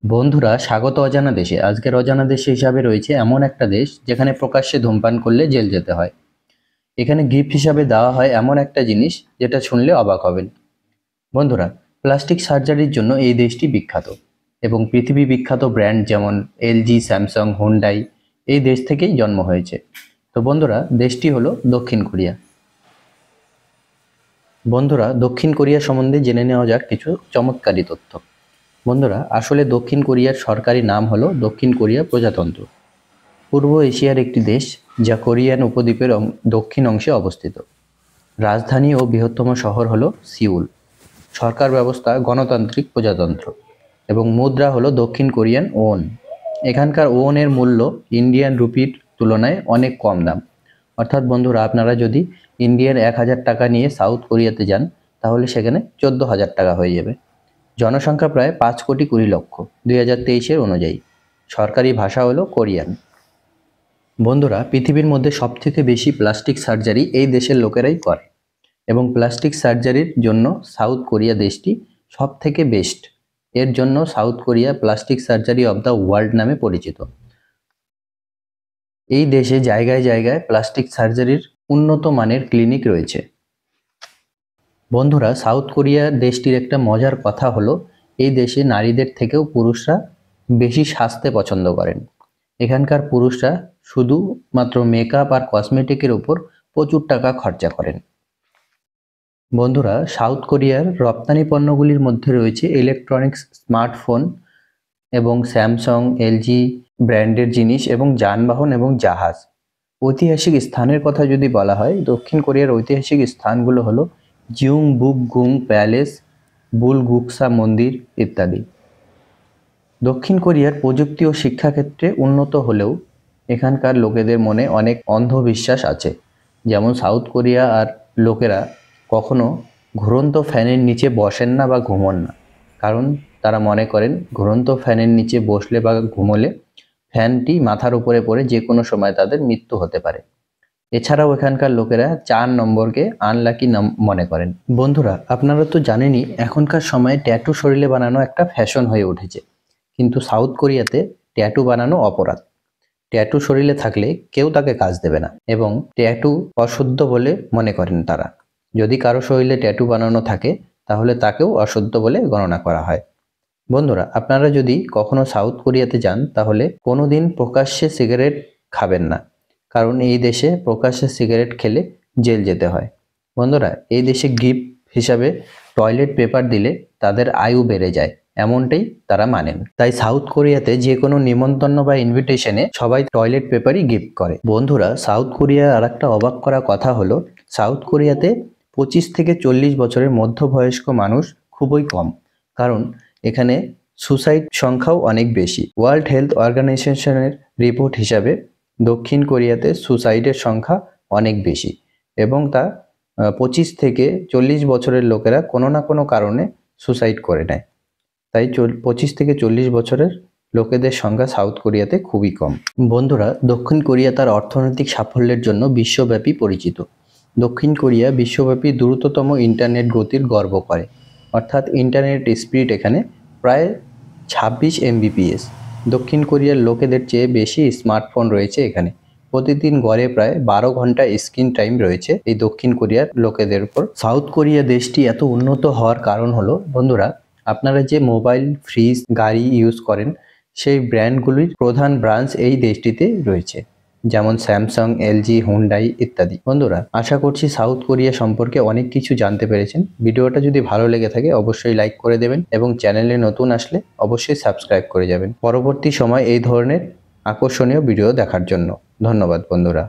বন্ধুরা, স্বাগত অজানা দেশে। আজকের অজানা দেশ হিসাবে রয়েছে এমন একটা দেশ যেখানে প্রকাশ্যে ধূমপান করলে জেল যেতে হয়। এখানে গিফট হিসাবে দেওয়া হয় এমন একটা জিনিস যেটা শুনলে অবাক হবেন। বন্ধুরা, প্লাস্টিক সার্জারির জন্য এই দেশটি বিখ্যাত এবং পৃথিবী বিখ্যাত ব্র্যান্ড যেমন এলজি, স্যামসাং, হুন্ডাই এই দেশ থেকেই জন্ম হয়েছে। তো বন্ধুরা, দেশটি হলো দক্ষিণ কোরিয়া। বন্ধুরা, দক্ষিণ কোরিয়া সম্বন্ধে জেনে নেওয়া যাক কিছু চমৎকারী তথ্য। বন্ধুরা, আসলে দক্ষিণ কোরিয়ার সরকারি নাম হলো দক্ষিণ কোরিয়া প্রজাতন্ত্র। পূর্ব এশিয়ার একটি দেশ যা কোরিয়ান উপদ্বীপের দক্ষিণ অংশে অবস্থিত। রাজধানী ও বৃহত্তম শহর হলো সিউল। সরকার ব্যবস্থা গণতান্ত্রিক প্রজাতন্ত্র এবং মুদ্রা হলো দক্ষিণ কোরিয়ান ওন। এখানকার ওনের মূল্য ইন্ডিয়ান রুপির তুলনায় অনেক কম দাম। অর্থাৎ বন্ধুরা, আপনারা যদি ইন্ডিয়ার 1000 টাকা নিয়ে সাউথ কোরিয়াতে যান তাহলে সেখানে 14,000 টাকা হয়ে যাবে। জনসংখ্যা প্রায় 5,20,00,000 2023-এর অনুযায়ী। সরকারি ভাষা হলো কোরিয়ান। বন্ধুরা, পৃথিবীর মধ্যে সবথেকে বেশি প্লাস্টিক সার্জারি এই দেশের লোকেরাই করে এবং প্লাস্টিক সার্জারির জন্য সাউথ কোরিয়া দেশটি সবথেকে বেস্ট। এর জন্য south Korea plastic surgery of the world নামে পরিচিত। এই দেশে জায়গায় জায়গায় প্লাস্টিক সার্জারির উন্নত মানের ক্লিনিক রয়েছে। বন্ধুরা, সাউথ কোরিয়া দেশটির একটা মজার কথা হলো এই দেশে নারীদের থেকেও পুরুষরা বেশি সাজতে পছন্দ করেন। এখানকার পুরুষরা শুধুমাত্র মেকআপ আর কসমেটিকের উপর প্রচুর টাকা খরচা করেন। বন্ধুরা, সাউথ কোরিয়ার রপ্তানি পণ্যগুলির মধ্যে রয়েছে ইলেকট্রনিক্স, স্মার্টফোন এবং স্যামসাং, এলজি ব্র্যান্ডের জিনিস এবং যানবাহন এবং জাহাজ। ঐতিহাসিক স্থানের কথা যদি বলা হয়, দক্ষিণ কোরিয়ার ঐতিহাসিক স্থানগুলো হলো জিউংবুকগুং প্যালেস, বুলগুকসা মন্দির ইত্যাদি। দক্ষিণ কোরিয়ার প্রযুক্তি ও শিক্ষাক্ষেত্রে উন্নত হলেও এখানকার লোকেদের মনে অনেক অন্ধবিশ্বাস আছে। যেমন সাউথ কোরিয়া আর লোকেরা কখনো ঘুরন্ত ফ্যানের নিচে বসেন না বা ঘুমোন না, কারণ তারা মনে করেন ঘুরন্ত ফ্যানের নিচে বসলে বা ঘুমোলে ফ্যানটি মাথার উপরে পড়ে যে কোনো সময় তাদের মৃত্যু হতে পারে। এছাড়াও এখানকার লোকেরা 4 নম্বরকে আনলাকি মনে করেন। বন্ধুরা, আপনারা তো জানেনই এখনকার সময়ে ট্যাটু শরীরে বানানো একটা ফ্যাশন হয়ে উঠেছে, কিন্তু সাউথ কোরিয়াতে ট্যাটু বানানো অপরাধ। ট্যাটু শরীরে থাকলে কেউ তাকে কাজ দেবে না এবং ট্যাটু অশুদ্ধ বলে মনে করেন তারা। যদি কারো শরীরে ট্যাটু বানানো থাকে তাহলে তাকেও অশুদ্ধ বলে গণনা করা হয়। বন্ধুরা, আপনারা যদি কখনো সাউথ কোরিয়াতে যান তাহলে কোনোদিন প্রকাশ্যে সিগারেট খাবেন না, কারণ এই দেশে প্রকাশ্যে সিগারেট খেলে জেল যেতে হয়। বন্ধুরা, এই দেশে গিফট হিসাবে টয়লেট পেপার দিলে তাদের আয়ু বেড়ে যায়, এমনটাই তারা মানেন। তাই সাউথ কোরিয়াতে যে কোনো নিমন্ত্রণ বা ইনভিটেশনে সবাই টয়লেট পেপারই গিফট করে। বন্ধুরা, সাউথ কোরিয়ার আর একটা অবাক করা কথা হলো সাউথ কোরিয়াতে 25 থেকে 40 বছরের মধ্যবয়স্ক মানুষ খুবই কম, কারণ এখানে সুসাইড সংখ্যাও অনেক বেশি। ওয়ার্ল্ড হেলথ অর্গানাইজেশনের রিপোর্ট হিসাবে দক্ষিণ কোরিয়াতে সুসাইডের সংখ্যা অনেক বেশি এবং তা 25 থেকে 40 বছরের লোকেরা কোনো না কোনো কারণে সুসাইড করে নেয়। তাই 25 থেকে 40 বছরের লোকেদের সংখ্যা সাউথ কোরিয়াতে খুবই কম। বন্ধুরা, দক্ষিণ কোরিয়া তার অর্থনৈতিক সাফল্যের জন্য বিশ্বব্যাপী পরিচিত। দক্ষিণ কোরিয়া বিশ্বব্যাপী দ্রুততম ইন্টারনেট গতির গর্ব করে, অর্থাৎ ইন্টারনেট স্পিড এখানে প্রায় 26 Mbps। দক্ষিণ কোরিয়ার লোকেদের চেয়ে বেশি স্মার্টফোন রয়েছে এখানে। প্রতিদিন গড়ে প্রায় 12 ঘন্টা স্ক্রিন টাইম রয়েছে এই দক্ষিণ কোরিয়ার লোকেদের উপর। সাউথ কোরিয়া দেশটি এত উন্নত হওয়ার কারণ হলো বন্ধুরা, আপনারা যে মোবাইল, ফ্রিজ, গাড়ি ইউজ করেন সেই ব্র্যান্ডগুলির প্রধান ব্রাঞ্চ এই দেশটিতে রয়েছে, যেমন স্যামসাং, এলজি, হুন্ডাই ইত্যাদি। বন্ধুরা, আশা করছি সাউথ কোরিয়া সম্পর্কে অনেক কিছু জানতে পেরেছেন। ভিডিওটা যদি ভালো লেগে থাকে অবশ্যই লাইক করে দেবেন এবং চ্যানেলে নতুন আসলে অবশ্যই সাবস্ক্রাইব করে যাবেন পরবর্তী সময় এই ধরনের আকর্ষণীয় ভিডিও দেখার জন্য। ধন্যবাদ বন্ধুরা।